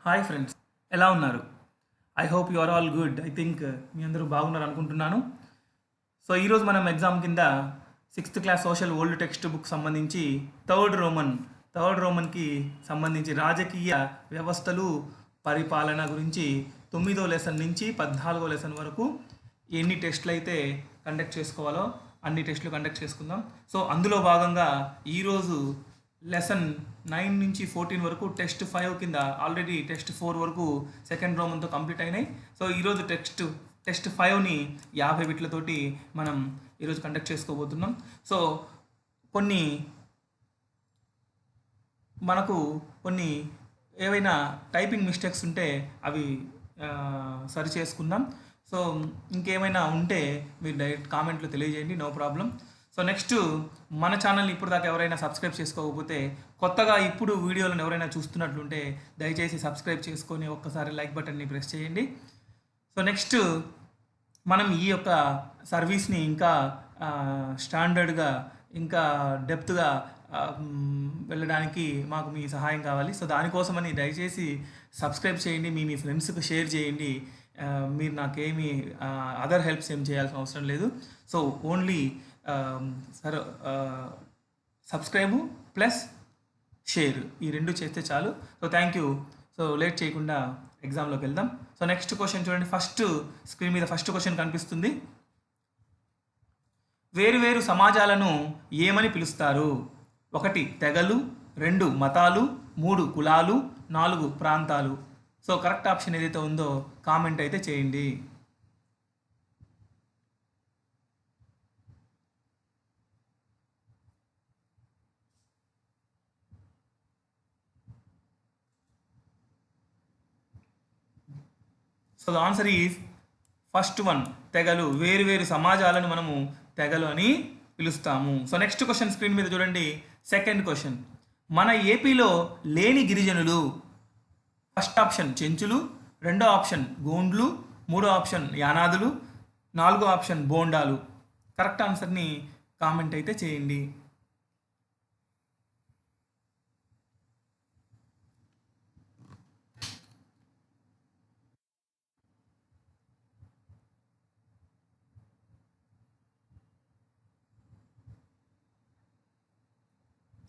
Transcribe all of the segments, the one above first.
Hi friends, ఎలా ఉన్నారు? I hope you are all good. I think మీ అందరూ బాగున్నారు అనుకుంటున్నాను. సో ఈరోజు మనం ఎగ్జామ్ కింద sixth class social old text book సంబంధించి థర్డ్ రోమన్కి సంబంధించి రాజకీయ వ్యవస్థలు పరిపాలన గురించి 9వ లెసన్ నుంచి 14వ లెసన్ వరకు ఎన్ని టెస్టులు అయితే కండక్ట్ చేసుకోవాలో అన్ని టెస్టులు కండక్ట్ చేసుకుందాం. సో అందులో భాగంగా ఈరోజు లెసన్ 9 నుంచి 14 వరకు టెస్ట్ 5 కింద ఆల్రెడీ టెస్ట్ 4 వరకు సెకండ్ రోమన్తో కంప్లీట్ అయినాయి. సో ఈరోజు టెస్ట్ 5ని 50 బిట్లతోటి మనం ఈరోజు కండక్ట్ చేసుకోబోతున్నాం. సో కొన్ని మనకు కొన్ని ఏవైనా టైపింగ్ మిస్టేక్స్ ఉంటే అవి సరి చేసుకుందాం. సో ఇంకేమైనా ఉంటే మీరు డైరెక్ట్ కామెంట్లో తెలియజేయండి, నో ప్రాబ్లం. సో నెక్స్ట్ మన ఛానల్ని ఇప్పుడు దాకా ఎవరైనా సబ్స్క్రైబ్ చేసుకోకపోతే, కొత్తగా ఇప్పుడు వీడియోలను ఎవరైనా చూస్తున్నట్లుంటే దయచేసి సబ్స్క్రైబ్ చేసుకొని ఒక్కసారి లైక్ బటన్ని ప్రెస్ చేయండి. సో నెక్స్ట్ మనం ఈ యొక్క సర్వీస్ని ఇంకా స్టాండర్డ్గా ఇంకా డెప్త్గా వెళ్ళడానికి మాకు మీ సహాయం కావాలి. సో దానికోసమని దయచేసి సబ్స్క్రైబ్ చేయండి, మీ ఫ్రెండ్స్కి షేర్ చేయండి. మీరు నాకేమి అదర్ హెల్ప్స్ ఏం చేయాల్సిన అవసరం లేదు. So only subscribe plus share, ఈ రెండు చేస్తే చాలు. So thank you. So late చేయకుండా ఎగ్జామ్లోకి వెళ్దాం. సో నెక్స్ట్ క్వశ్చన్ చూడండి. ఫస్ట్ స్క్రీన్ మీద ఫస్ట్ క్వశ్చన్ కనిపిస్తుంది. వేరువేరు సమాజాలను ఏమని పిలుస్తారు? 1 తెగలు, 2 మతాలు, 3 కులాలు, 4 ప్రాంతాలు. సో కరెక్ట్ ఆప్షన్ ఏదైతే ఉందో కామెంట్ అయితే చేయండి. So the answer is first one, తెగలు. వేరు సమాజాలను మనము తెగలు అని పిలుస్తాము. సో నెక్స్ట్ క్వశ్చన్ స్క్రీన్ మీద చూడండి. సెకండ్ క్వశ్చన్, మన ఏపీలో లేని గిరిజనులు. ఫస్ట్ ఆప్షన్ చెంచులు, రెండో ఆప్షన్ గోండ్లు, మూడో ఆప్షన్ యానాదులు, నాలుగో ఆప్షన్ బోండాలు. కరెక్ట్ ఆన్సర్ని కామెంట్ అయితే చేయండి.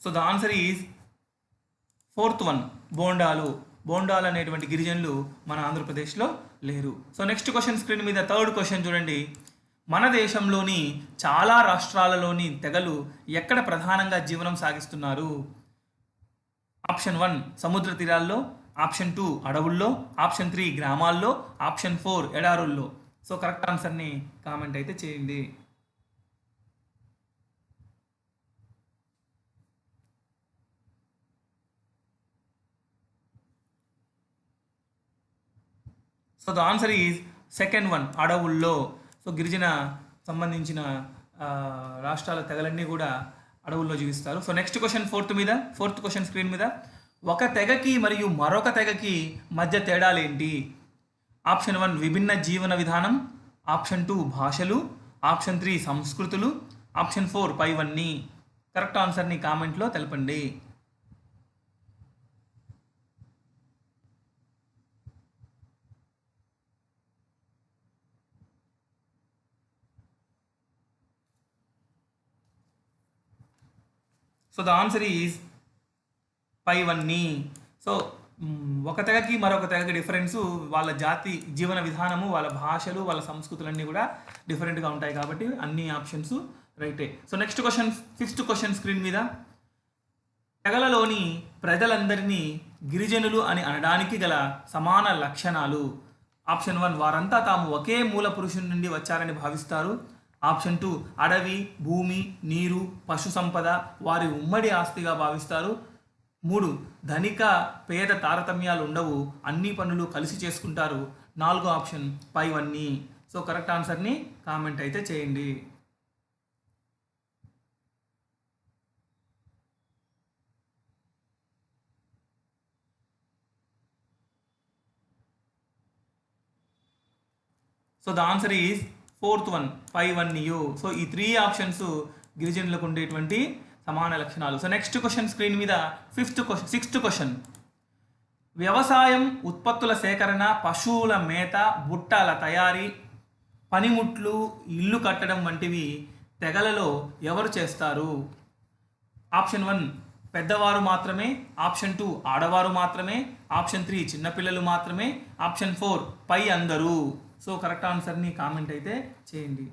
So the answer is fourth one, బోండాలు అనేటువంటి గిరిజనులు మన ఆంధ్రప్రదేశ్లో లేరు. సో నెక్స్ట్ క్వశ్చన్ స్క్రీన్ మీద థర్డ్ క్వశ్చన్ చూడండి. మన దేశంలోని చాలా రాష్ట్రాలలోని తెగలు ఎక్కడ ప్రధానంగా జీవనం సాగిస్తున్నారు? ఆప్షన్ 1 సముద్ర తీరాల్లో, ఆప్షన్ 2 అడవుల్లో, ఆప్షన్ 3 గ్రామాల్లో, ఆప్షన్ 4 ఎడారుల్లో. సో కరెక్ట్ ఆన్సర్ని కామెంట్ అయితే చేయండి. So the answer is second one, అడవుల్లో. సో గిరిజన సంబంధించిన రాష్ట్రాల తెగలన్నీ కూడా అడవుల్లో జీవిస్తారు. So next question fourth question screen మీద, ఒక తెగకి మరియు మరొక తెగకి మధ్య తేడాలేంటి? ఆప్షన్ 1 విభిన్న జీవన విధానం, ఆప్షన్ 2 భాషలు, ఆప్షన్ 3 సంస్కృతులు, ఆప్షన్ 4 పైవన్నీ. కరెక్ట్ ఆన్సర్ని కామెంట్లో తెలపండి. సో ద ఆన్సర్ ఈజ్ పైవన్నీ. సో ఒక తెగకి మరొక తెగకి డిఫరెన్సు వాళ్ళ జాతి జీవన విధానము, వాళ్ళ భాషలు, వాళ్ళ సంస్కృతులన్నీ కూడా డిఫరెంట్గా ఉంటాయి కాబట్టి అన్ని ఆప్షన్స్ రైటే. So next question, fifth question screen మీద, తెగలలోని ప్రజలందరినీ గిరిజనులు అని అనడానికి గల సమాన లక్షణాలు. ఆప్షన్ 1 వారంతా తాము ఒకే మూల పురుషుని నుండి వచ్చారని భావిస్తారు. ఆప్షన్ 2 అడవి, భూమి, నీరు, పశు సంపద వారి ఉమ్మడి ఆస్తిగా భావిస్తారు. 3 ధనిక పేద తారతమ్యాలు ఉండవు, అన్ని పనులు కలిసి చేసుకుంటారు. 4 ఆప్షన్ పైవన్నీ. సో కరెక్ట్ ఆన్సర్ని కామెంట్ అయితే చేయండి. So the answer is fourth one, 5 so ఈ 3 ఆప్షన్స్ గిరిజనులకు ఉండేటువంటి సమాన లక్షణాలు. సో నెక్స్ట్ క్వశ్చన్ స్క్రీన్ మీద సిక్స్త్ క్వశ్చన్, వ్యవసాయం, ఉత్పత్తుల సేకరణ, పశువుల మేత, బుట్టల తయారీ, పనిముట్లు, ఇల్లు కట్టడం వంటివి తెగలలో ఎవరు చేస్తారు? ఆప్షన్ 1 పెద్దవారు మాత్రమే, ఆప్షన్ 2 ఆడవారు మాత్రమే, ఆప్షన్ 3 చిన్నపిల్లలు మాత్రమే, ఆప్షన్ 4 పై అందరూ. సో కరెక్ట్ ఆన్సర్ని కామెంట్ అయితే చేయండి.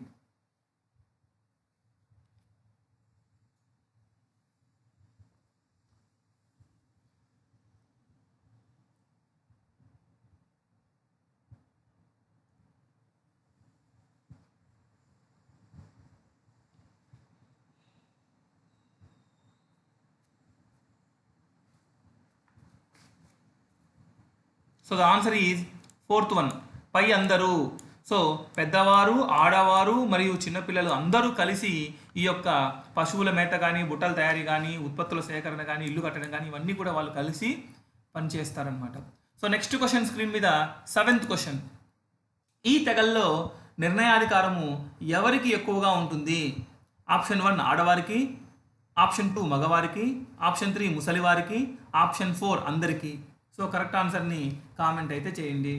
So the answer is fourth one, పై అందరూ. సో పెద్దవారు, ఆడవారు మరియు చిన్నపిల్లలు అందరూ కలిసి ఈ యొక్క పశువుల మేత కానీ, బుట్టల తయారీ కానీ, ఉత్పత్తుల సేకరణ కానీ, ఇల్లు కట్టడం కానీ ఇవన్నీ కూడా వాళ్ళు కలిసి పనిచేస్తారనమాట. సో నెక్స్ట్ క్వశ్చన్ స్క్రీన్ మీద 7th క్వశ్చన్. ఈ తెగల్లో నిర్ణయాధికారము ఎవరికి ఎక్కువగా ఉంటుంది? ఆప్షన్ 1 ఆడవారికి, ఆప్షన్ 2 మగవారికి, ఆప్షన్ 3 ముసలివారికి, ఆప్షన్ 4 అందరికీ. సో కరెక్ట్ ఆన్సర్ని కామెంట్ అయితే చేయండి.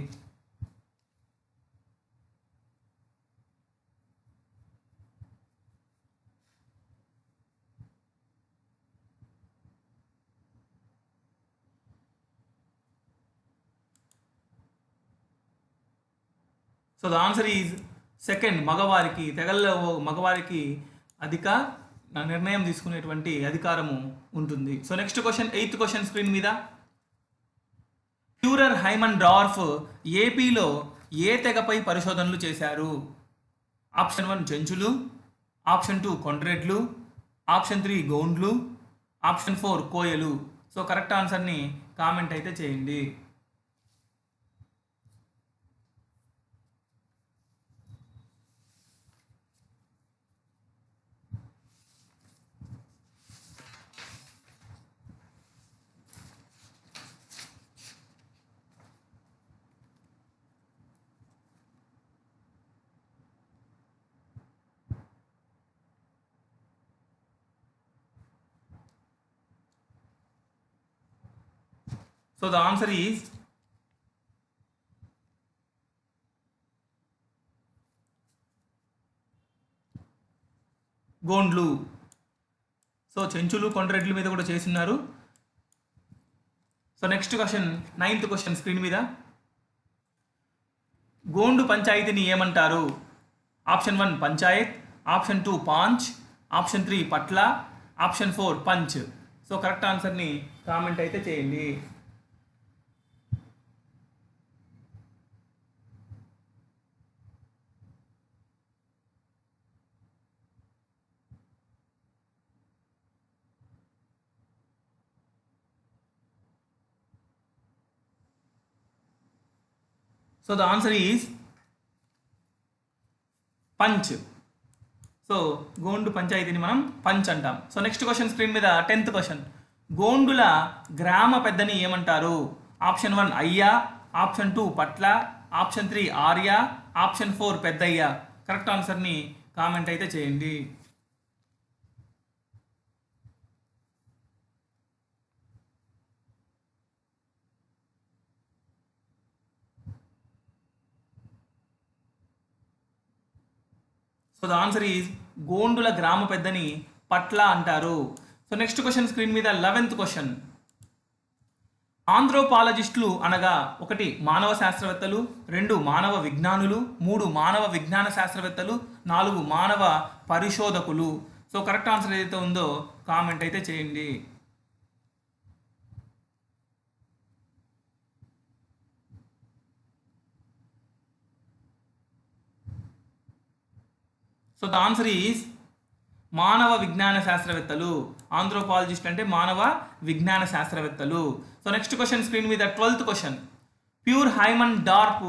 So the answer is second, మగవారికి. తెగల్లో మగవారికి అధిక నిర్ణయం తీసుకునేటువంటి అధికారము ఉంటుంది. So next question, 8th question screen మీద. ట్యూరర్ హైమన్ డార్ఫ్ ఏపీలో ఏ తెగపై పరిశోధనలు చేశారు? ఆప్షన్ 1 చెంచులు, ఆప్షన్ 2 కొండ్రెడ్లు, ఆప్షన్ 3 గోండ్లు, ఆప్షన్ 4 కోయలు. సో కరెక్ట్ ఆన్సర్ని కామెంట్ అయితే చేయండి. సో ద ఆన్సర్ ఈజ్ గోండ్లు. సో చెంచులు, కొండ్రెడ్ల మీద కూడా చేస్తున్నారు. So next question, 9th question screen మీద. గోండు పంచాయతీని ఏమంటారు? Option 1 panchayat, option 2 panch, option 3 పట్ల, ఆప్షన్ 4 పంచ్. సో కరెక్ట్ ఆన్సర్ని కామెంట్ అయితే చేయండి. So the answer is panch. So Gond పంచాయతీని మనం పంచ్ అంటాం. సో నెక్స్ట్ క్వశ్చన్ స్క్రీన్ మీద 10th క్వశ్చన్. గోండుల గ్రామ పెద్దని ఏమంటారు? ఆప్షన్ 1 అయ్య, ఆప్షన్ 2 పట్ల, ఆప్షన్ 3 ఆర్య, ఆప్షన్ 4 పెద్దయ్య. కరెక్ట్ ఆన్సర్ని కామెంట్ అయితే చేయండి. సో ద ఆన్సర్ ఈజ్ గోండుల గ్రామ పెద్దని పట్ల అంటారు. సో నెక్స్ట్ క్వశ్చన్ స్క్రీన్ మీద 11th క్వశ్చన్. ఆంథ్రోపాలజిస్టులు అనగా 1 మానవ శాస్త్రవేత్తలు, 2 మానవ విజ్ఞానులు, 3 మానవ విజ్ఞాన శాస్త్రవేత్తలు, 4 మానవ పరిశోధకులు. సో కరెక్ట్ ఆన్సర్ ఏదైతే ఉందో కామెంట్ అయితే చేయండి. సో ద ఆన్సర్ ఈజ్ మానవ విజ్ఞాన శాస్త్రవేత్తలు. ఆంథ్రోపాలజిస్ట్ అంటే మానవ విజ్ఞాన శాస్త్రవేత్తలు. సో నెక్స్ట్ క్వశ్చన్ స్క్రీన్ మీద 12th question. Furer Haimendorf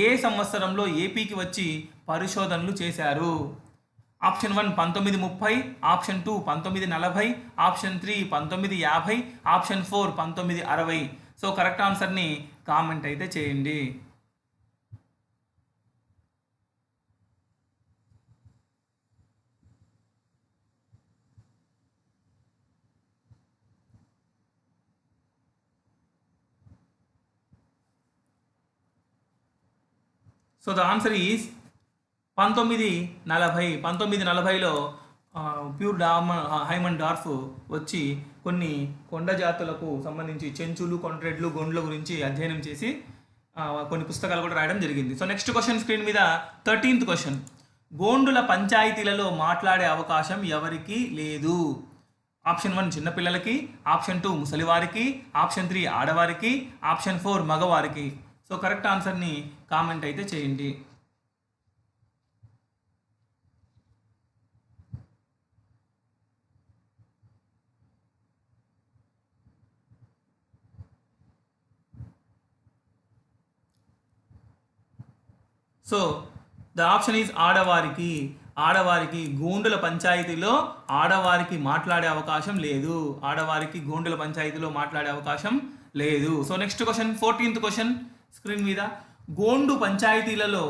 ఏ సంవత్సరంలో ఏపీకి వచ్చి పరిశోధనలు చేశారు? Option 1 1930, option 2 1940, option 3 1950, option 4 1960. So correct ఆన్సర్ని కామెంట్ అయితే చేయండి. సో ద ఆన్సర్ ఈజ్ 1940లో ప్యూర్ హైమన్ డార్ఫ్ వచ్చి కొన్ని కొండ జాతులకు సంబంధించి చెంచులు, కొండ్రెడ్లు, గొండ్ల గురించి అధ్యయనం చేసి కొన్ని పుస్తకాలు కూడా రాయడం జరిగింది. సో నెక్స్ట్ క్వశ్చన్ స్క్రీన్ మీద 13th క్వశ్చన్. గోండుల పంచాయతీలలో మాట్లాడే అవకాశం ఎవరికి లేదు? ఆప్షన్ 1 చిన్నపిల్లలకి, ఆప్షన్ 2 ముసలివారికి, ఆప్షన్ 3 ఆడవారికి, ఆప్షన్ 4 మగవారికి. సో కరెక్ట్ ఆన్సర్ని కామెంట్ అయితే చేయండి. సో ద ఆప్షన్ ఈజ్ ఆడవారికి. ఆడవారికి గోండుల పంచాయతీలో ఆడవారికి మాట్లాడే అవకాశం లేదు. ఆడవారికి గోండుల పంచాయతీలో మాట్లాడే అవకాశం లేదు. So next question 14th question screen మీద. గోండు పంచాయతీలలో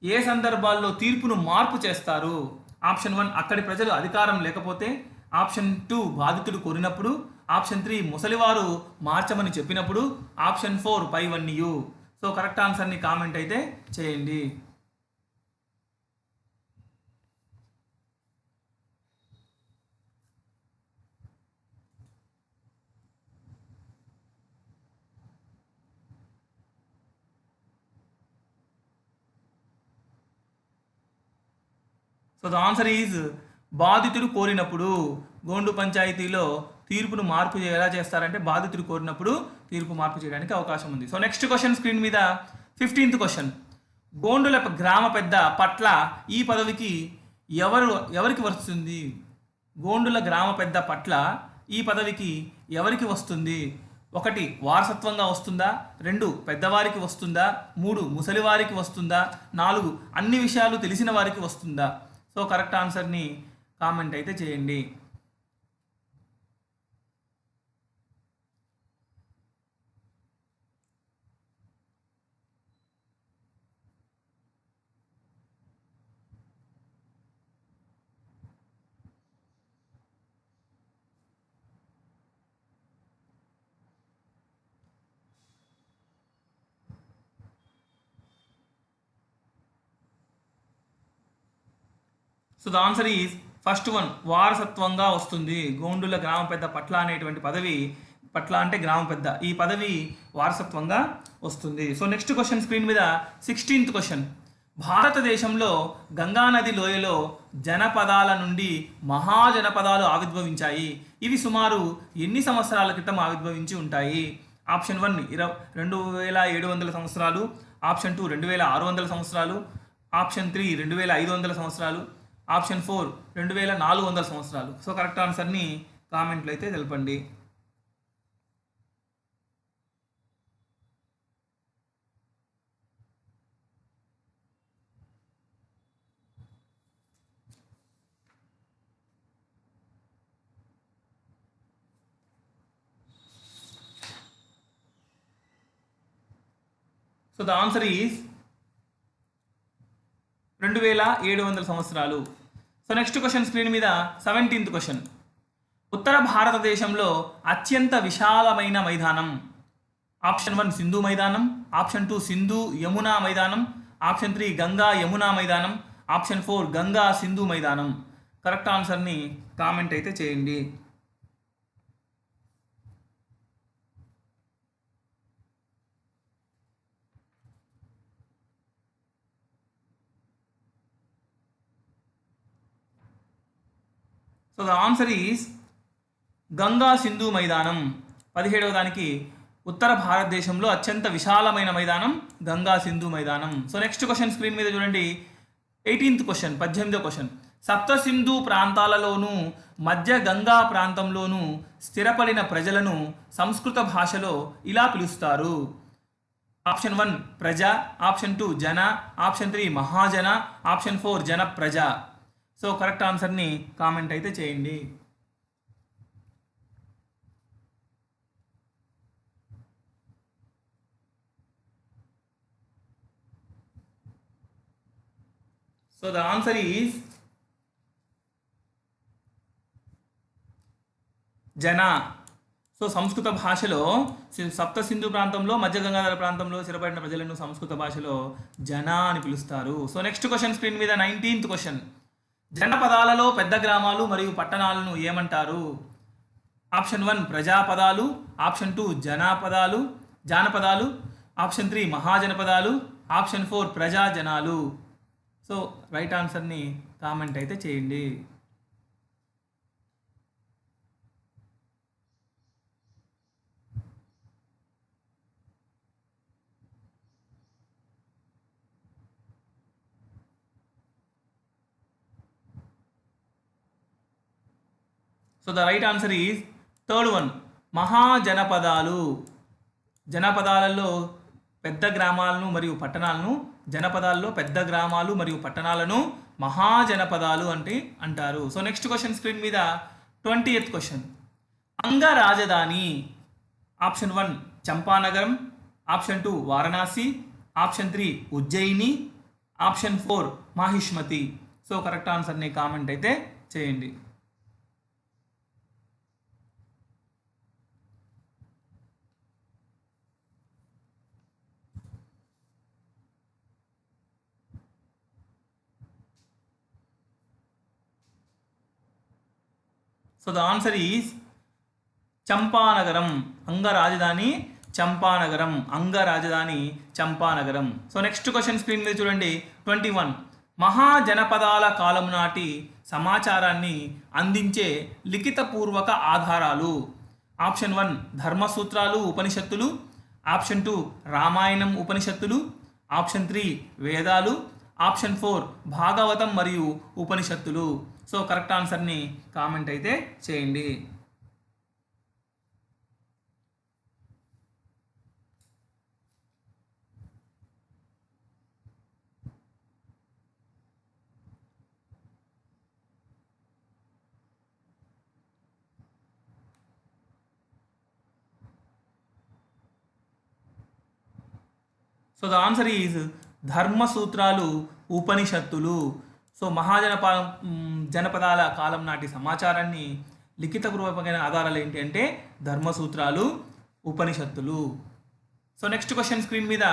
ఏ సందర్భాల్లో తీర్పును మార్పు చేస్తారు? ఆప్షన్ 1 అక్కడి ప్రజలు అధికారం లేకపోతే, ఆప్షన్ 2 బాధితుడు కోరినప్పుడు, ఆప్షన్ 3 ముసలివారు మార్చమని చెప్పినప్పుడు, ఆప్షన్ 4 పైవన్నీయు. సో కరెక్ట్ ఆన్సర్ని కామెంట్ అయితే చేయండి. సో ద ఆన్సర్ ఈజ్ బాధితుడు కోరినప్పుడు. గోండు పంచాయతీలో తీర్పును మార్పు ఎలా చేస్తారంటే బాధితుడు కోరినప్పుడు తీర్పు మార్పు చేయడానికి అవకాశం ఉంది. సో నెక్స్ట్ క్వశ్చన్ స్క్రీన్ మీద 15th క్వశ్చన్. గోండుల గ్రామ పెద్ద పట్ల ఈ పదవికి ఎవరికి వస్తుంది? గోండుల గ్రామ పెద్ద పట్ల ఈ పదవికి ఎవరికి వస్తుంది? 1 వారసత్వంగా వస్తుందా, 2 పెద్దవారికి వస్తుందా, 3 ముసలివారికి వస్తుందా, 4 అన్ని విషయాలు తెలిసిన వారికి వస్తుందా? సో కరెక్ట్ ఆన్సర్ని కామెంట్ అయితే చేయండి. So the answer is first 1 వారసత్వంగా వస్తుంది. గోండుల గ్రామ పెద్ద పట్ల అనేటువంటి పదవి, పట్ల అంటే గ్రామ పెద్ద, ఈ పదవి వారసత్వంగా వస్తుంది. సో నెక్స్ట్ క్వశ్చన్ స్క్రీన్ మీద 16th క్వశ్చన్. భారతదేశంలో గంగానది లోయలో జనపదాల నుండి మహాజనపదాలు ఆవిర్భవించాయి. ఇవి సుమారు ఎన్ని సంవత్సరాల క్రితం ఆవిర్భవించి ఉంటాయి? ఆప్షన్ 1 2700 సంవత్సరాలు, ఆప్షన్ 2 2600 సంవత్సరాలు, ఆప్షన్ 3 2500 సంవత్సరాలు, ఆప్షన్ 4 2400 సంవత్సరాలు. సో కరెక్ట్ ఆన్సర్ని కామెంట్లో అయితే తెలపండి. సో ద ఆన్సర్ ఈజ్ 2700 సంవత్సరాలు. సో నెక్స్ట్ క్వశ్చన్ స్క్రీన్ మీద 17th క్వశ్చన్. ఉత్తర భారతదేశంలో అత్యంత విశాలమైన మైదానం. ఆప్షన్ 1 సింధు మైదానం, ఆప్షన్ 2 సింధు యమునా మైదానం, ఆప్షన్ 3 గంగా యమునా మైదానం, ఆప్షన్ 4 గంగా సింధు మైదానం. కరెక్ట్ ఆన్సర్ని కామెంట్ అయితే చేయండి. So the answer is Ganga Sindhu మైదానం. 17వ దానికి ఉత్తర భారతదేశంలో అత్యంత విశాలమైన మైదానం గంగా సింధు మైదానం. సో నెక్స్ట్ క్వశ్చన్ స్క్రీన్ మీద చూడండి. 18th question 18వ question. సప్త సింధు ప్రాంతాలలోనూ మధ్య గంగా ప్రాంతంలోనూ స్థిరపడిన ప్రజలను సంస్కృత భాషలో ఇలా పిలుస్తారు. ఆప్షన్ 1 ప్రజ, ఆప్షన్ 2 జన, ఆప్షన్ 3 మహాజన, ఆప్షన్ 4 జన ప్రజ. సో కరెక్ట్ ఆన్సర్ని కామెంట్ అయితే చేయండి. సో ద ఆన్సర్ ఈజ్ జన. సో సంస్కృత భాషలో సప్త సింధు ప్రాంతంలో మధ్య గంగాధర ప్రాంతంలో స్థిరపడిన ప్రజలను సంస్కృత భాషలో జన అని పిలుస్తారు. సో నెక్స్ట్ క్వశ్చన్ స్క్రీన్ మీద 19th క్వశ్చన్. జనపదాలలో పెద్ద గ్రామాలు మరియు పట్టణాలను ఏమంటారు? ఆప్షన్ 1 ప్రజాపదాలు, ఆప్షన్ 2 జానపదాలు, ఆప్షన్ 3 మహాజనపదాలు, ఆప్షన్ 4 ప్రజాజనాలు. సో రైట్ ఆన్సర్ని కామెంట్ అయితే చేయండి. So the right answer is third one, మహాజనపదాలు. జనపదాలలో పెద్ద గ్రామాలను మరియు పట్టణాలను, జనపదాల్లో పెద్ద గ్రామాలు మరియు పట్టణాలను మహాజనపదాలు అంటే అంటారు. సో నెక్స్ట్ క్వశ్చన్ స్క్రీన్ మీద 20th క్వశ్చన్. అంగ రాజధాని. Option 1 Champanagaram, option 2 Varanasi, option 3 Ujjayini, option 4 Mahishmati. So correct ఆన్సర్ని కామెంట్ అయితే చేయండి. So the answer is Champanagaram. అంగరాజధాని Champanagaram. So next question screen మీద చూడండి 21. మహాజనపదాల కాలం నాటి సమాచారాన్ని అందించే లిఖితపూర్వక ఆధారాలు. ఆప్షన్ 1 ధర్మసూత్రాలు ఉపనిషత్తులు, ఆప్షన్ 2 రామాయణం ఉపనిషత్తులు, ఆప్షన్ 3 వేదాలు, ఆప్షన్ 4 భాగవతం మరియు ఉపనిషత్తులు. సో కరెక్ట్ ఆన్సర్ని కామెంట్ అయితే చేయండి. సో ద ఆన్సర్ ఈజ్ ధర్మసూత్రాలు ఉపనిషత్తులు. సో జనపదాల కాలం నాటి సమాచారాన్ని లిఖితపూర్వకమైన ఆధారాలు ఏంటి అంటే ధర్మసూత్రాలు ఉపనిషత్తులు. సో నెక్స్ట్ క్వశ్చన్ స్క్రీన్ మీద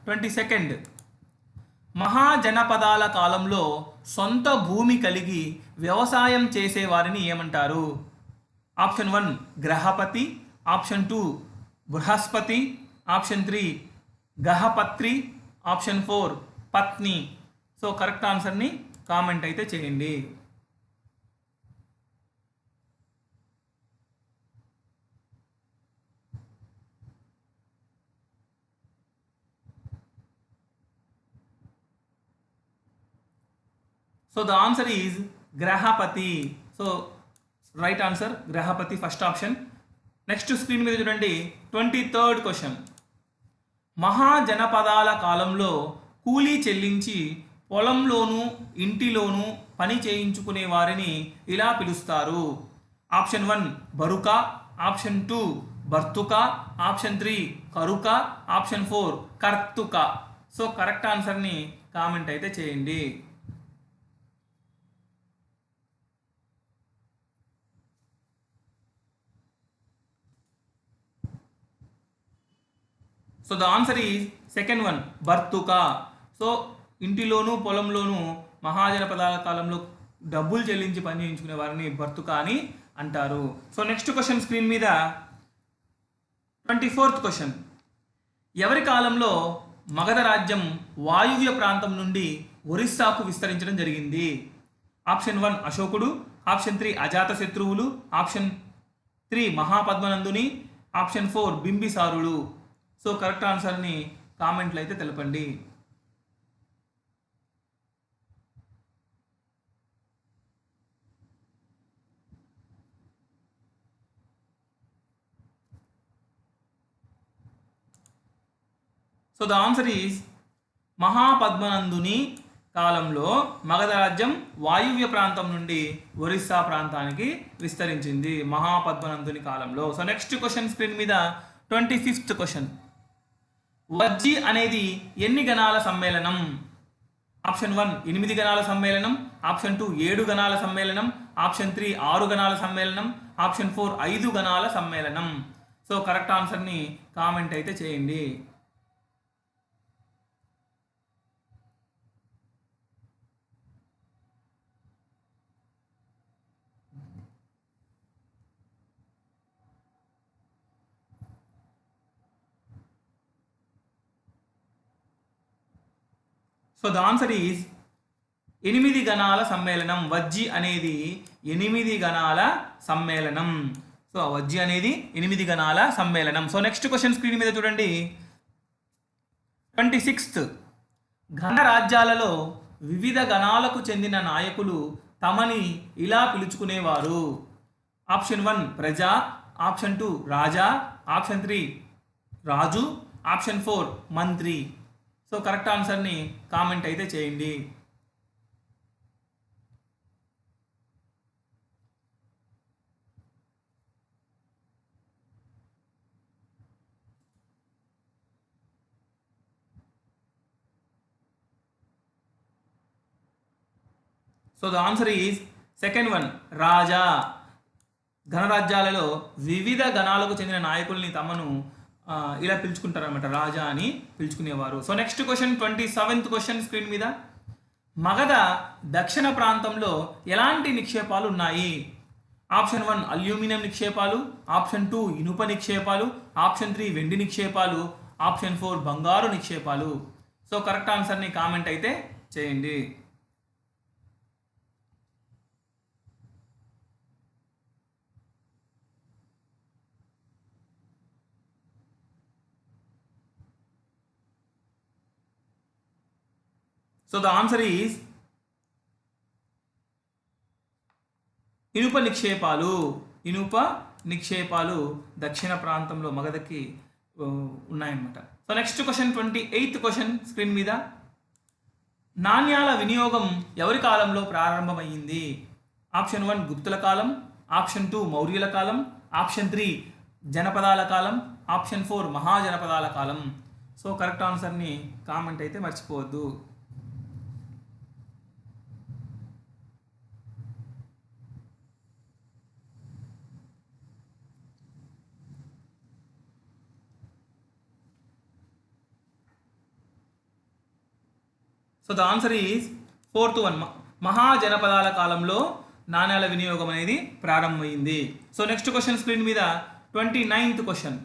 22. మహాజనపదాల కాలంలో సొంత భూమి కలిగి వ్యవసాయం చేసేవారిని ఏమంటారు? ఆప్షన్ 1 గ్రహపతి, ఆప్షన్ 2 బృహస్పతి, ఆప్షన్ 3 గహపత్రి, ఆప్షన్ 4 పత్ని. సో కరెక్ట్ ఆన్సర్ని కామెంట్ అయితే చేయండి. సో ద ఆన్సర్ ఈజ్ గ్రహపతి. సో రైట్ ఆన్సర్ గ్రహపతి, ఫస్ట్ ఆప్షన్. నెక్స్ట్ స్క్రీన్ మీద చూడండి 23rd క్వశ్చన్. మహాజనపదాల కాలంలో కూలీ చెల్లించి పొలంలోనూ ఇంటిలోనూ పని చేయించుకునే వారిని ఇలా పిలుస్తారు. ఆప్షన్ 1 బరుక, ఆప్షన్ 2 భర్తుక, ఆప్షన్ 3 కరుక, ఆప్షన్ 4 కర్తుక. సో కరెక్ట్ ఆన్సర్ని కామెంట్ అయితే చేయండి. So the answer is second one భర్తుక. సో ఇంటిలోనూ పొలంలోనూ మహాజనపదాల కాలంలో డబ్బులు చెల్లించి పని చేయించుకునే వారిని భర్తుక అని అంటారు. సో నెక్స్ట్ క్వశ్చన్ స్క్రీన్ మీద 24th క్వశ్చన్. ఎవరి కాలంలో మగధ రాజ్యం వాయువ్య ప్రాంతం నుండి ఒరిస్సాకు విస్తరించడం జరిగింది? ఆప్షన్ 1 అశోకుడు, ఆప్షన్ 3 అజాతశత్రువులు, ఆప్షన్ 3 మహాపద్మనందుని, ఆప్షన్ 4 బింబిసారులు. సో కరెక్ట్ ఆన్సర్ని కామెంట్లు అయితే తెలపండి. సో ద ఆన్సర్ ఈజ్ మహాపద్మనందుని కాలంలో మగధ రాజ్యం వాయువ్య ప్రాంతం నుండి ఒరిస్సా ప్రాంతానికి విస్తరించింది మహాపద్మనందుని కాలంలో. సో నెక్స్ట్ క్వశ్చన్ స్క్రీన్ మీద 25th క్వశ్చన్. వజ్జి అనేది ఎన్ని గణాల సమ్మేళనం? ఆప్షన్ 1 8 గణాల సమ్మేళనం, ఆప్షన్ 2 7 గణాల సమ్మేళనం, ఆప్షన్ 3 6 గణాల సమ్మేళనం, ఆప్షన్ 4 5 గణాల సమ్మేళనం. సో కరెక్ట్ ఆన్సర్ని కామెంట్ అయితే చేయండి. సో ద ఆన్సర్ ఈజ్ 8 గణాల సమ్మేళనం. వజ్జి అనేది 8 గణాల సమ్మేళనం. సో వజ్జి అనేది 8 గణాల సమ్మేళనం. సో నెక్స్ట్ క్వశ్చన్ స్క్రీన్ మీద చూడండి. 26th ఘన రాజ్యాలలో వివిధ గణాలకు చెందిన నాయకులు తమని ఇలా పిలుచుకునేవారు. ఆప్షన్ 1 ప్రజా, ఆప్షన్ 2 రాజా, ఆప్షన్ 3 రాజు, ఆప్షన్ 4 మంత్రి. సో కరెక్ట్ ఆన్సర్ని కామెంట్ అయితే చేయండి. So the answer is second one raja. గణరాజ్యాలలో వివిధ గణాలకు చెందిన నాయకుల్ని తమను ఇలా పిలుచుకుంటారన్నమాట, రాజా అని పిలుచుకునేవారు. So next question 27th question screen మీద. మగధ దక్షిణ ప్రాంతంలో ఎలాంటి నిక్షేపాలు ఉన్నాయి? ఆప్షన్ 1 అల్యూమినియం నిక్షేపాలు, ఆప్షన్ 2 ఇనుప నిక్షేపాలు, ఆప్షన్ 3 వెండి నిక్షేపాలు, ఆప్షన్ 4 బంగారు నిక్షేపాలు. సో కరెక్ట్ ఆన్సర్ని కామెంట్ అయితే చేయండి. సో ద ఆన్సర్ ఈజ్ ఇనుప నిక్షేపాలు. ఇనుప నిక్షేపాలు దక్షిణ ప్రాంతంలో మగధకి ఉన్నాయన్నమాట. So next question 28th question screen మీద. నాణ్యాల వినియోగం ఎవరి కాలంలో ప్రారంభమైంది? ఆప్షన్ 1 గుప్తుల కాలం, ఆప్షన్ 2 మౌర్యుల కాలం, ఆప్షన్ 3 జనపదాల కాలం, ఆప్షన్ 4 మహాజనపదాల కాలం. సో కరెక్ట్ ఆన్సర్ని కామెంట్ అయితే మర్చిపోవద్దు. So the answer is 4th one మహాజనపదాల కాలంలో నాణ్యాల వినియోగం అనేది ప్రారంభమైంది. సో నెక్స్ట్ క్వశ్చన్ స్క్రీన్ మీద 29th క్వశ్చన్.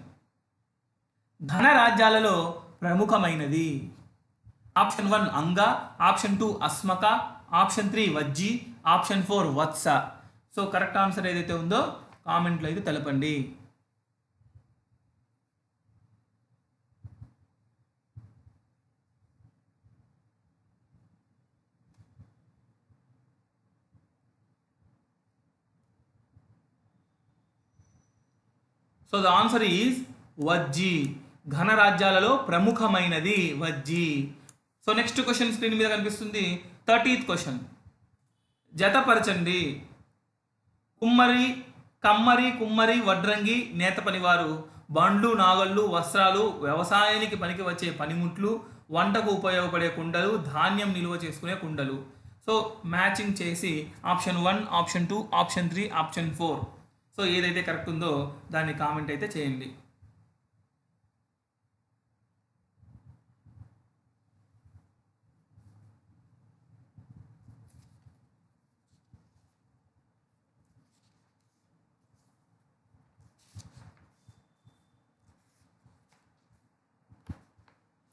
ఘన రాజ్యాలలో ప్రముఖమైనది. Option 1 Anga, option 2 Asmaka, option 3 Vajji, option 4 Vatsa. So correct answer ఏదైతే ఉందో కామెంట్లో అయితే తెలపండి. So the answer is Vajji. ఘన రాజ్యాలలో ప్రముఖమైనది Vajji. So next question screen మీద కనిపిస్తుంది 30th క్వశ్చన్. జతపరచండి. కమ్మరి, కుమ్మరి, వడ్రంగి, నేత పనివారు, బండ్లు, నాగళ్ళు, వస్త్రాలు, వ్యవసాయానికి పనికి వచ్చే పనిముట్లు, వంటకు ఉపయోగపడే కుండలు, ధాన్యం నిల్వ చేసుకునే కుండలు. సో మ్యాచింగ్ చేసి option 1, option 2, option 3, option 4. So ఏదైతే కరెక్ట్ ఉందో దాన్ని కామెంట్ అయితే చేయండి.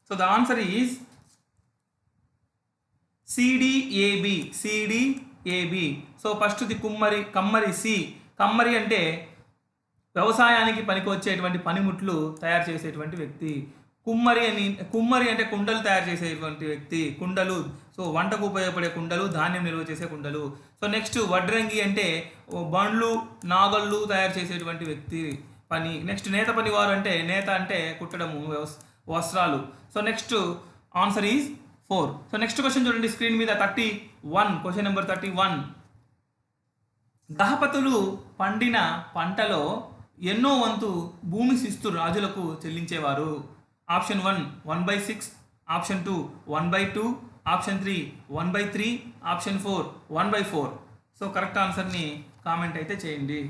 So the answer is CDAB. CDAB. So ఫస్ట్ది కమ్మరి సి. కమ్మరి అంటే వ్యవసాయానికి పనికి వచ్చేటువంటి పనిముట్లు తయారు చేసేటువంటి వ్యక్తి. కుమ్మరి అంటే కుండలు తయారు చేసేటువంటి వ్యక్తి. కుండలు, సో వంటకు ఉపయోగపడే కుండలు, ధాన్యం నిల్వ చేసే కుండలు. సో నెక్స్ట్ వడ్రంగి అంటే బండ్లు, నాగళ్ళు తయారు చేసేటువంటి వ్యక్తి పని. నెక్స్ట్ నేత పనివారు అంటే నేత అంటే కుట్టడము, వస్త్రాలు. So next answer is 4. So next question చూడండి స్క్రీన్ మీద 31. Question number 31. దహపతులు పండిన పంటలో ఎన్నో వంతు భూమి శిస్తు రాజులకు చెల్లించేవారు. Option 1 1/6, option 2 1/2, option 3 1/3, option 4 1/4. So correct ఆన్సర్ని కామెంట్ అయితే చేయండి.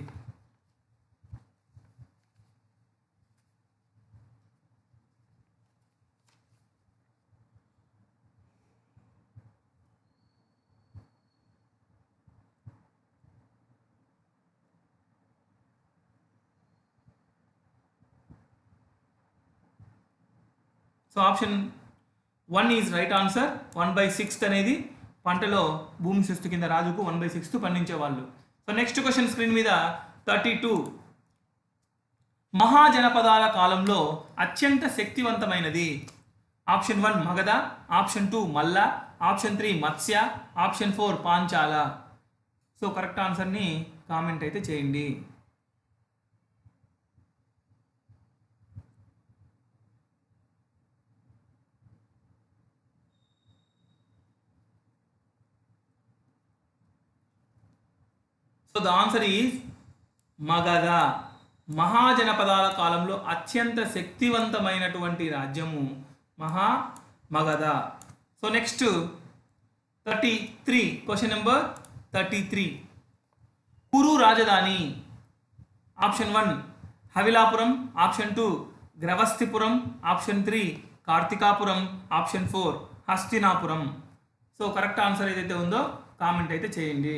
So option 1 is right answer. 1/6 అనేది పంటలో భూమి శిస్తు కింద రాజుకు 1/6 పండించేవాళ్ళు. సో నెక్స్ట్ క్వశ్చన్ స్క్రీన్ మీద 32. మహాజనపదాల కాలంలో అత్యంత శక్తివంతమైనది. ఆప్షన్ 1 మగధ, ఆప్షన్ 2 మల్ల, option 3 Matsya, option 4 Panchala. So correct ఆన్సర్ని కామెంట్ అయితే చేయండి. So the answer is Magadha. మహాజనపదాల కాలంలో అత్యంత శక్తివంతమైనటువంటి రాజ్యము Magadha. So next 33, question number 33. Kuru రాజధాని. ఆప్షన్ 1 హవిలాపురం, ఆప్షన్ 2 గ్రవస్థిపురం, option 3 Karthikapuram, option 4 Hastinapuram. So correct answer ఏదైతే ఉందో కామెంట్ అయితే చేయండి.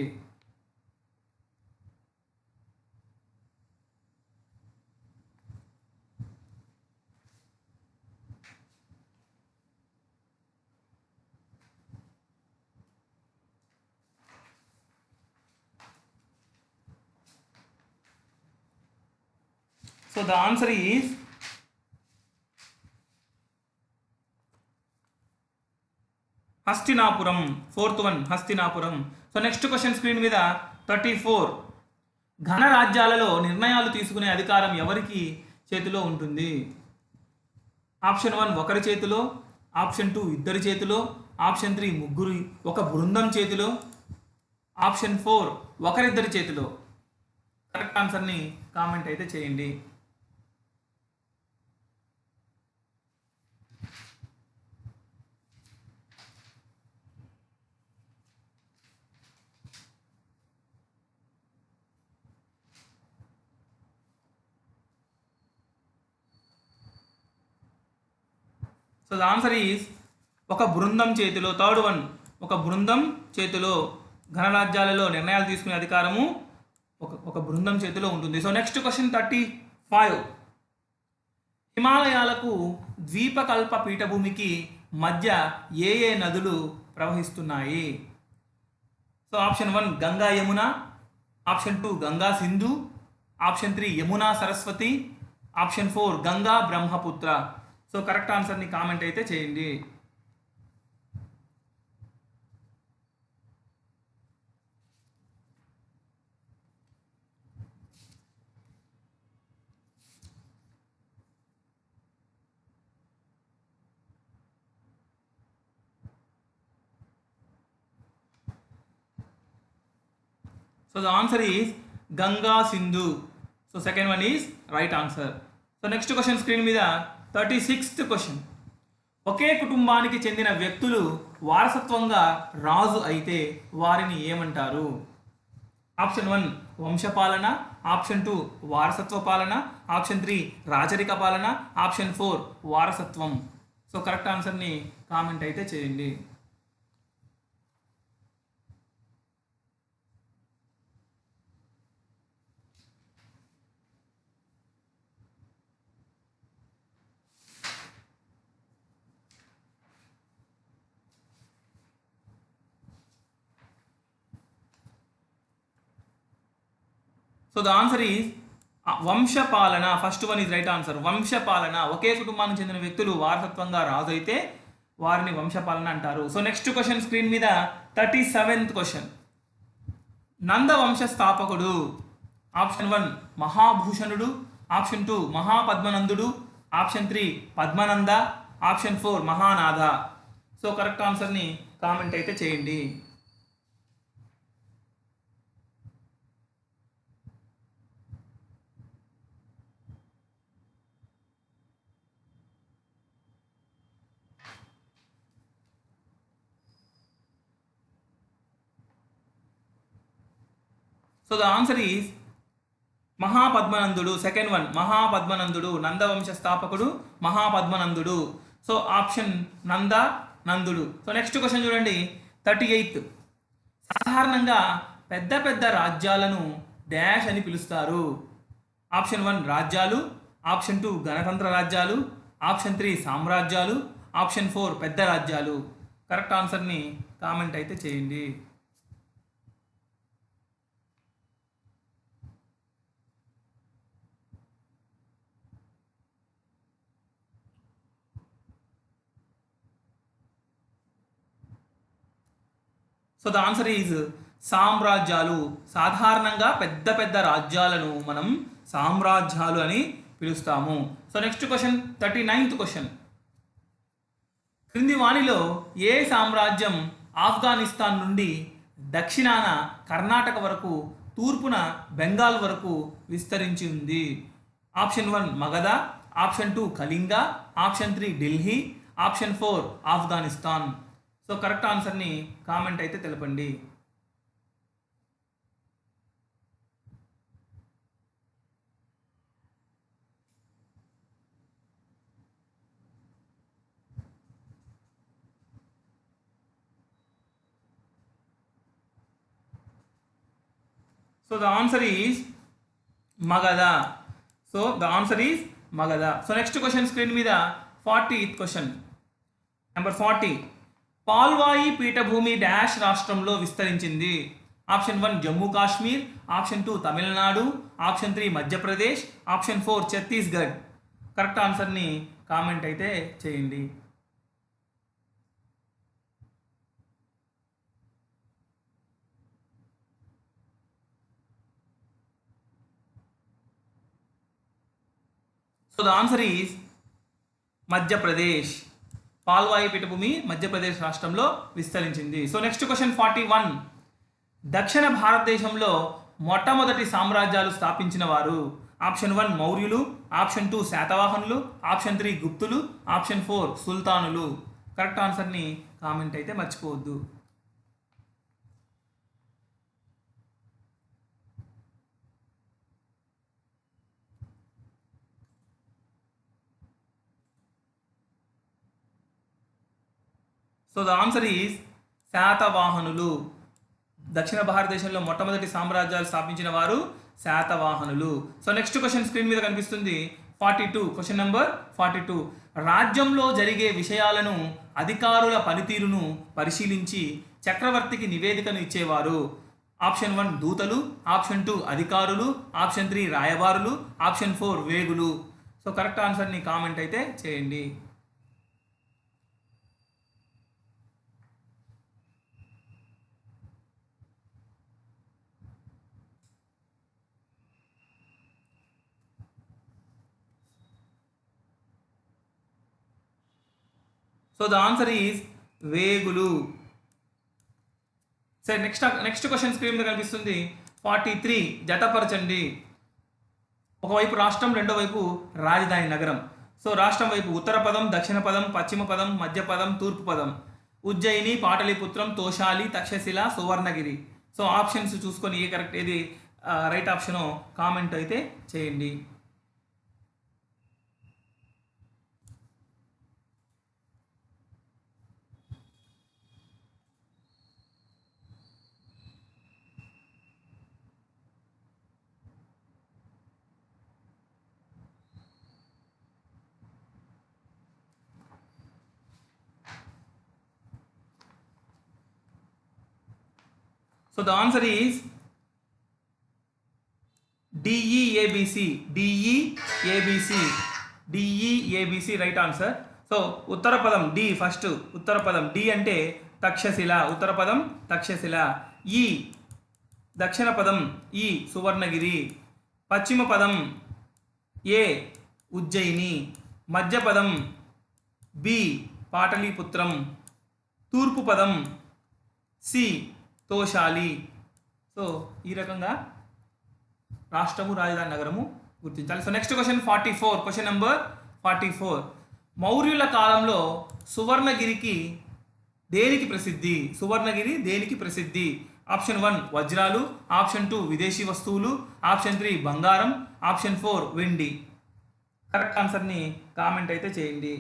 So the answer is Hastinapuram. 4th one Hastinapuram. So next question screen మీద 34. ఘన రాజ్యాలలో నిర్ణయాలు తీసుకునే అధికారం ఎవరికి చేతిలో ఉంటుంది? ఆప్షన్ 1 ఒకరి చేతిలో, ఆప్షన్ 2 ఇద్దరి చేతిలో, ఆప్షన్ 3 ముగ్గురు ఒక బృందం చేతిలో, ఆప్షన్ 4 ఒకరిద్దరి చేతిలో. కరెక్ట్ ఆన్సర్ని కామెంట్ అయితే చేయండి. సో ద ఆన్సర్ ఈజ్ ఒక బృందం చేతిలో. 3rd one ఒక బృందం చేతిలో. ఘనరాజ్యాలలో నిర్ణయాలు తీసుకునే అధికారము ఒక బృందం చేతిలో ఉంటుంది. So next question 35. హిమాలయాలకు ద్వీపకల్ప పీఠభూమికి మధ్య ఏ ఏ నదులు ప్రవహిస్తున్నాయి? So option 1 Ganga Yamuna, option 2 Ganga Sindhu, option 3 Yamuna Saraswati, option 4 Ganga Brahmaputra. So correct ఆన్సర్ని కామెంట్ అయితే చేయండి. So the answer is Ganga Sindhu. So second one is right answer. So next question screen మీద 36th క్వశ్చన్. ఒకే కుటుంబానికి చెందిన వ్యక్తులు వారసత్వంగా రాజు అయితే వారిని ఏమంటారు? ఆప్షన్ 1 వంశపాలన, ఆప్షన్ 2 వారసత్వ పాలన, ఆప్షన్ 3 రాచరిక పాలన, ఆప్షన్ 4 వారసత్వం. సో కరెక్ట్ ఆన్సర్ని కామెంట్ అయితే చేయండి. సో ద ఆన్సర్ ఈజ్ వంశపాలన. First one is right answer. వంశపాలన. ఒకే కుటుంబానికి చెందిన వ్యక్తులు వారసత్వంగా రాజు అయితే వారిని వంశపాలన అంటారు. సో నెక్స్ట్ క్వశ్చన్ స్క్రీన్ మీద 37th క్వశ్చన్. నంద వంశ స్థాపకుడు. ఆప్షన్ 1 మహాభూషణుడు, ఆప్షన్ 2 మహాపద్మనందుడు, option 3 Padmananda, option 4 Mahanatha. So correct ఆన్సర్ని కామెంట్ అయితే చేయండి. సో ద ఆన్సర్ ఈజ్ మహాపద్మనందుడు. సెకండ్ వన్ మహాపద్మనందుడు. నందవంశ స్థాపకుడు మహాపద్మనందుడు. సో ఆప్షన్ నందుడు. సో నెక్స్ట్ క్వశ్చన్ చూడండి 38. సాధారణంగా పెద్ద పెద్ద రాజ్యాలను డాష్ అని పిలుస్తారు. ఆప్షన్ 1 రాజ్యాలు, ఆప్షన్ 2 గణతంత్ర రాజ్యాలు, ఆప్షన్ 3 సామ్రాజ్యాలు, ఆప్షన్ 4 పెద్ద రాజ్యాలు. కరెక్ట్ ఆన్సర్ని కామెంట్ అయితే చేయండి. సో ద ఆన్సర్ ఈజ్ సామ్రాజ్యాలు. సాధారణంగా పెద్ద పెద్ద రాజ్యాలను మనం సామ్రాజ్యాలు అని పిలుస్తాము. So next question 39th question. క్రింది వాణిలో ఏ సామ్రాజ్యం ఆఫ్ఘనిస్తాన్ నుండి దక్షిణాన కర్ణాటక వరకు తూర్పున బెంగాల్ వరకు విస్తరించి ఉంది? Option 1 Magadha, option 2 Kalinga, option 3 Delhi, option 4 Afghanistan. So correct ఆన్సర్ని కామెంట్ అయితే తెలపండి. So the answer is Magadha. So the answer is Magadha. So next question screen మీద 40th question. Number 40. పాల్వాయి పీఠభూమి డాష్ రాష్ట్రంలో విస్తరించింది? Option 1 Jammu Kashmir, option 2 Tamil Nadu, option 3 Madhya Pradesh, option 4 Chhattisgarh. Correct ఆన్సర్ని కామెంట్ అయితే చేయండి. So the answer is Madhya Pradesh. పాల్వాయి పీఠభూమి మధ్యప్రదేశ్ రాష్ట్రంలో విస్తరించింది. So next question 41. దక్షిణ భారతదేశంలో మొట్టమొదటి సామ్రాజ్యాలు స్థాపించిన వారు? ఆప్షన్ 1 మౌర్యులు, ఆప్షన్ 2 శాతవాహనులు, ఆప్షన్ 3 గుప్తులు, ఆప్షన్ 4 సుల్తానులు. కరెక్ట్ ఆన్సర్ని కామెంట్ అయితే మర్చిపోవద్దు. సో ద ఆన్సర్ ఈజ్ శాతవాహనులు. దక్షిణ భారతదేశంలో మొట్టమొదటి సామ్రాజ్యాలు స్థాపించిన వారు శాతవాహనులు. సో నెక్స్ట్ క్వశ్చన్ స్క్రీన్ మీద కనిపిస్తుంది 42. Question number 42. రాజ్యంలో జరిగే విషయాలను అధికారుల పనితీరును పరిశీలించి చక్రవర్తికి నివేదికను ఇచ్చేవారు? ఆప్షన్ 1 దూతలు, ఆప్షన్ 2 అధికారులు, ఆప్షన్ 3 రాయబారులు, ఆప్షన్ 4 వేగులు. సో కరెక్ట్ ఆన్సర్ని కామెంట్ అయితే చేయండి. సో ద ఆన్సర్ ఈజ్ వేగులు. సరే నెక్స్ట్ క్వశ్చన్ స్క్రీన్ మీద కనిపిస్తుంది 43. జతపరచండి. ఒకవైపు రాష్ట్రం, రెండో వైపు రాజధాని నగరం. సో రాష్ట్రం వైపు ఉత్తర పదం, దక్షిణ పదం, పశ్చిమ పదం, మధ్య పదం, తూర్పు పదం. ఉజ్జయిని, పాటలీపుత్రం, తోషాలి, తక్షశిల, సువర్ణగిరి. సో ఆప్షన్స్ చూసుకొని ఏది రైట్ ఆప్షనో కామెంట్ అయితే చేయండి. So the answer is DEABC. DEABC right answer. So ఉత్తర పదం డి ఫస్ట్. ఉత్తర పదం డి అంటే తక్షశిల. ఉత్తర పదం తక్షశిల. ఈ దక్షిణ పదం ఈ సువర్ణగిరి. పశ్చిమ పదం ఏ ఉజ్జయిని. మధ్య పదం బి పాటలీపుత్రం. తూర్పు పదం సి తోషాలి. సో ఈ రకంగా రాష్ట్రము, రాజధాని నగరము గుర్తించాలి. So next question 44. Question number 44. మౌర్యుల కాలంలో సువర్ణగిరికి దేనికి ప్రసిద్ధి? సువర్ణగిరి దేనికి ప్రసిద్ధి? ఆప్షన్ 1 వజ్రాలు, ఆప్షన్ 2 విదేశీ వస్తువులు, ఆప్షన్ 3 బంగారం, ఆప్షన్ 4 వెండి. కరెక్ట్ ఆన్సర్ని కామెంట్ అయితే చేయండి.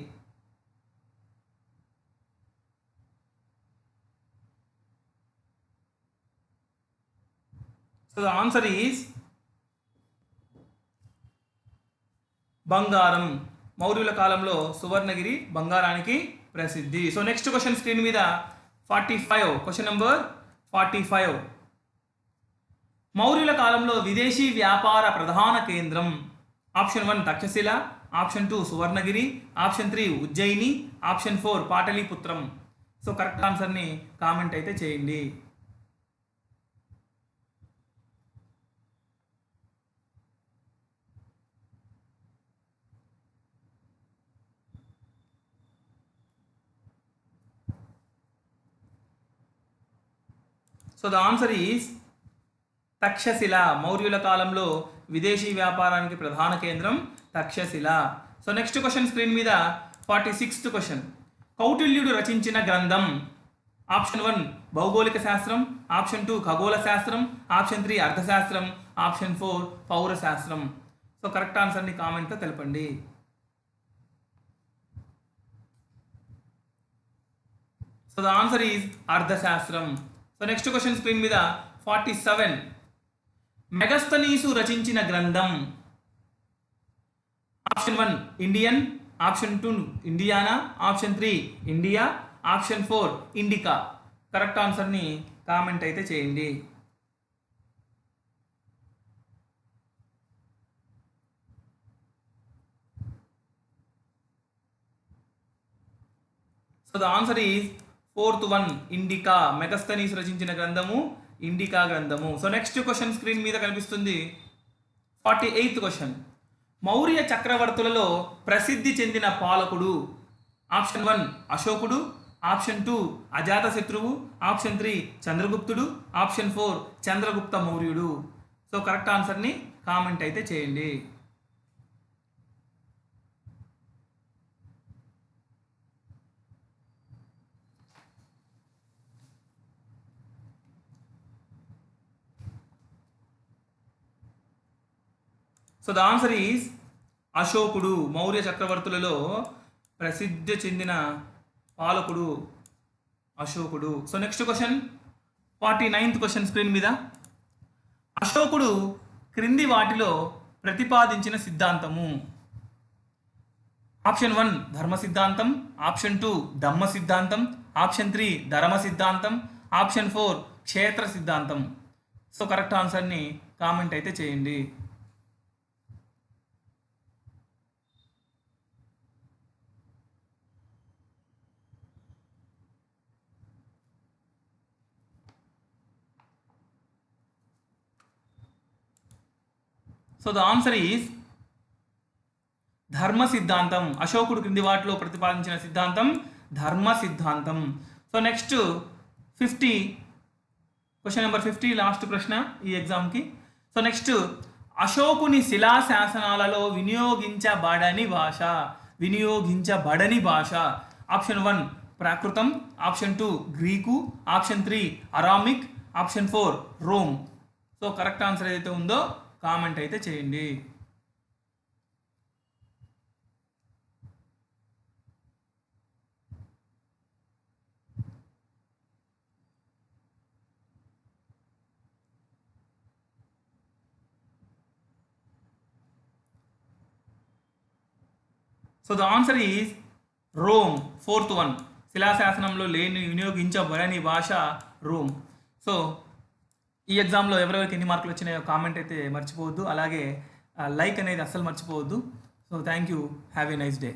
సో ద ఆన్సర్ ఈజ్ బంగారం. మౌర్యుల కాలంలో సువర్ణగిరి బంగారానికి ప్రసిద్ధి. సో నెక్స్ట్ క్వశ్చన్ స్క్రీన్ మీద 45, క్వశ్చన్ నెంబర్ 45. మౌర్యుల కాలంలో విదేశీ వ్యాపార ప్రధాన కేంద్రం. Option 1 Taxila, option 2 Suvarnagiri, option 3 Ujjayini, option 4 Pataliputra. So correct ఆన్సర్ని కామెంట్ అయితే చేయండి. So the answer is Taxila. మౌర్యుల కాలంలో విదేశీ వ్యాపారానికి ప్రధాన కేంద్రం Taxila. So next question screen మీద 46th క్వశ్చన్. కౌటిల్యుడు రచించిన గ్రంథం. ఆప్షన్ 1 భౌగోళిక శాస్త్రం, ఆప్షన్ 2 ఖగోళ శాస్త్రం, ఆప్షన్ 3 అర్థశాస్త్రం, ఆప్షన్ 4 పౌర శాస్త్రం. సో కరెక్ట్ ఆన్సర్ని కామెంట్తో తెలపండి. సో ద ఆన్సర్ ఈజ్ అర్థశాస్త్రం. సో నెక్స్ట్ క్వశ్చన్ స్క్రీన్ మీద 47. మెగస్తనీసు రచించిన గ్రంథం. Option 1 Indian, option 2 Indiana, option 3 India, option 4 indica. Correct ఆన్సర్ని కామెంట్ అయితే చేయండి. So the answer is 4th one indica. Megasthenes రచించిన గ్రంథము ఇండికా గ్రంథము. సో నెక్స్ట్ క్వశ్చన్ స్క్రీన్ మీద కనిపిస్తుంది 48th క్వశ్చన్. మౌర్య చక్రవర్తులలో ప్రసిద్ధి చెందిన పాలకుడు. ఆప్షన్ 1 అశోకుడు, ఆప్షన్ 2 అజాతశత్రువు, ఆప్షన్ 3 చంద్రగుప్తుడు, ఆప్షన్ 4 చంద్రగుప్త మౌర్యుడు. సో కరెక్ట్ ఆన్సర్ని కామెంట్ అయితే చేయండి. సో ద ఆన్సర్ ఈజ్ అశోకుడు. మౌర్య చక్రవర్తులలో ప్రసిద్ధి చెందిన పాలకుడు అశోకుడు. So next question 49th question screen మీద. అశోకుడు క్రింది వాటిలో ప్రతిపాదించిన సిద్ధాంతము. ఆప్షన్ 1 ధర్మ సిద్ధాంతం, ఆప్షన్ 2 దమ్మ సిద్ధాంతం, ఆప్షన్ 3 ధర్మ సిద్ధాంతం, ఆప్షన్ 4 క్షేత్ర సిద్ధాంతం. సో కరెక్ట్ ఆన్సర్ని కామెంట్ అయితే చేయండి. సో ద ఆన్సర్ ఈజ్ ధర్మ సిద్ధాంతం. అశోకుడు క్రింది వాటిలో ప్రతిపాదించిన సిద్ధాంతం ధర్మ సిద్ధాంతం. So next 50, question number 50 last ప్రశ్న ఈ ఎగ్జామ్కి. సో నెక్స్ట్ అశోకుని శిలాశాసనాలలో వినియోగించబడని భాష. ఆప్షన్ 1 ప్రాకృతం, option 2 Greek, option 3 Aramaic, option 4 Rome. So correct answer ఏదైతే ఉందో కామెంట్ అయితే చేయండి. So the answer is Rome, 4th one. శిలాశాసనంలో వినియోగించబడని భాష రోమ్. సో ఈ ఎగ్జామ్లో ఎవరెవరికి ఎన్ని మార్కులు వచ్చినాయో కామెంట్ అయితే మర్చిపోవద్దు. అలాగే లైక్ అనేది అస్సలు మర్చిపోవద్దు. So thank you. Have a nice day.